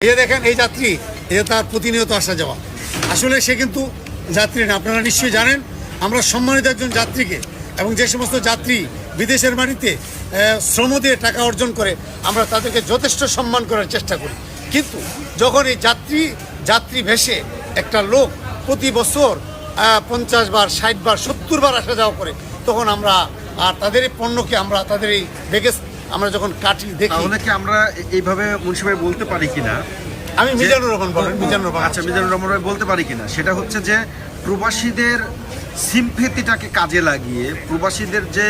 এই দেখেন এই যাত্রী, এ তার প্রতিনিয়ত আসা যাওয়া। আসলে সে কিন্তু যাত্রী না, আপনারা নিশ্চয়ই জানেন। আমরা সম্মানিত একজন যাত্রীকে এবং যে সমস্ত যাত্রী বিদেশের মাটিতে শ্রম দিয়ে টাকা অর্জন করে, আমরা তাদেরকে যথেষ্ট সম্মান করার চেষ্টা করি। কিন্তু যখন এই যাত্রী ভেসে একটা লোক প্রতি বছর 50 বার, 60 বার, 70 বার আসা যাওয়া করে, তখন আমরা আর তাদের এই পণ্যকে আমরা তাদের এই বেগেজ আমরা যখন কাটি দেখি। তাহলে কি আমরা এইভাবে মুন্সি ভাই বলতে পারি কিনা, আমি মিজানুর রহমান বলেন, মিজানুর রহমান। আচ্ছা, মিজানুর রহমান ভাই বলতে পারি কিনা, সেটা হচ্ছে যে প্রবাসীদের সিম্পেথিটাকে কাজে লাগিয়ে প্রবাসীদের যে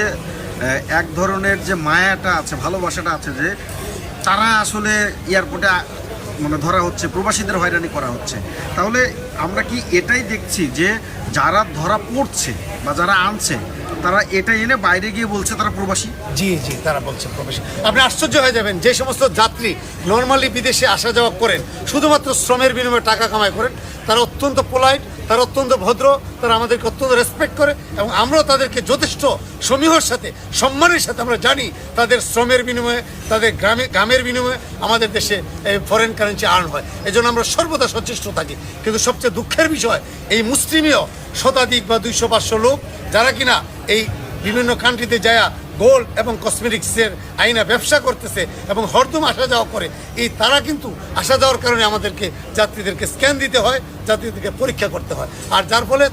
এক ধরনের যে মায়াটা আছে, ভালোবাসাটা আছে, যে তারা আসলে এয়ারপোর্টে মানে ধরা হচ্ছে, প্রবাসীদের হয়রানি করা হচ্ছে। তাহলে আমরা কি এটাই দেখছি যে যারা ধরা পড়ছে বা যারা আনছে তারা এটা এনে বাইরে গিয়ে বলছে তারা প্রবাসী? জি জি, তারা বলছে প্রবাসী। আপনি আশ্চর্য হয়ে যাবেন, যে সমস্ত যাত্রী নর্মালি বিদেশে আসা যাওয়া করেন, শুধুমাত্র শ্রমের বিনিময়ে টাকা কামাই করেন, তারা অত্যন্ত পোলাইট, তারা অত্যন্ত ভদ্র, তারা আমাদেরকে অত্যন্ত রেসপেক্ট করে এবং আমরাও তাদেরকে যথেষ্ট সমীহর সাথে, সম্মানের সাথে আমরা জানি তাদের শ্রমের বিনিময়ে, তাদের গ্রামের বিনিময়ে আমাদের দেশে ফরেন কারেন্সি আর্ন হয়। এজন্য আমরা সর্বদা সচেষ্ট থাকি। কিন্তু সবচেয়ে দুঃখের বিষয়, এই মুসলিমীয় শতাধিক বা 200-500 লোক যারা কিনা এই বিভিন্ন কান্ট্রিতে যায় গোল্ড এবং কসমেটিক্সের আইনা ব্যবসা করতেছে এবং হরদম আসা যাওয়া করে, এই তারা কিন্তু আসা যাওয়ার কারণে আমাদেরকে যাত্রীদেরকে স্ক্যান দিতে হয়, যাত্রীদেরকে পরীক্ষা করতে হয়। আর যার ফলে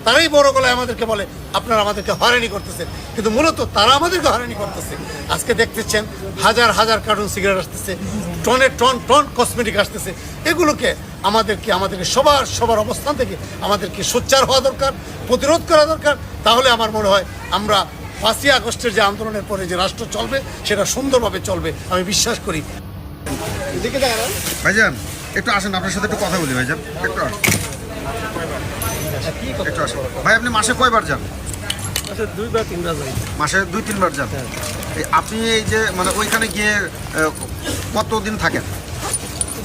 তারাই বড় গলায় আমাদেরকে বলে আপনারা আমাদেরকে হয়রানি করতেছেন, কিন্তু মূলত তারা আমাদেরকে হয়রানি করতেছে। আজকে দেখতেছেন হাজার হাজার কার্টুন সিগারেট আসতেছে, টন কসমেটিক আসতেছে। এগুলোকে আমাদেরকে সবার অবস্থান থেকে আমাদেরকে সোচ্চার হওয়া দরকার, প্রতিরোধ করা দরকার। তাহলে আমার মনে হয় আমরা 5ই আগস্টের যে আন্দোলনের পরে যে রাষ্ট্র চলবে সেটা সুন্দরভাবে চলবে, আমি বিশ্বাস করি। ভাইজান একটু আসেন, আপনার সাথে একটু কথা বলি। ভাইজান একটু আসেন। ভাই, আপনি মাসে কয়বার যান? মাসে 2 বা 3 বার যাই। মাসে 2-3 বার যান। আপনি এই যে মানে ওইখানে গিয়ে কতদিন থাকেন?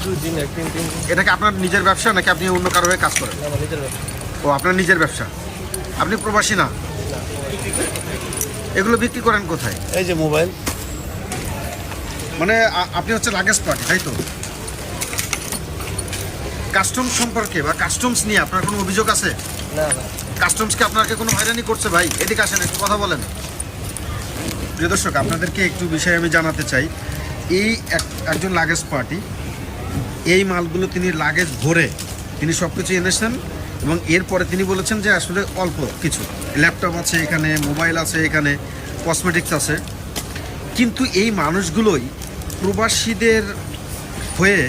2 দিন, 1 দিন। এটা কি আপনার নিজের ব্যবসা নাকি আপনি অন্য কারো হয়ে কাজ করেন? আমার নিজের ব্যবসা। ও, আপনার নিজের ব্যবসা। আপনি প্রবাসী না? এগুলো বিক্রি করেন কোথায়? এই যে মোবাইল, মানে আপনি হচ্ছে লাগেজ পার্টি, তাই তো? কাস্টমস সম্পর্কে বা কাস্টমস নিয়ে আপনার কোনো অভিযোগ আছে? না। কাস্টমসকে আপনাকে কোনো হয়রানি করছে? ভাই এদিকে আসেন, একটু কথা বলেন। প্রিয় দর্শক, আপনাদেরকে একটু বিষয় আমি জানাতে চাই। এই একজন লাগেজ পার্টি, এই মালগুলো তিনি লাগেজ ভরে তিনি সব কিছু এনেছেন এবং এরপরে তিনি বলেছেন যে আসলে অল্প কিছু ল্যাপটপ আছে এখানে, মোবাইল আছে এখানে, কসমেটিক্স আছে। কিন্তু এই মানুষগুলোই প্রবাসীদের হয়ে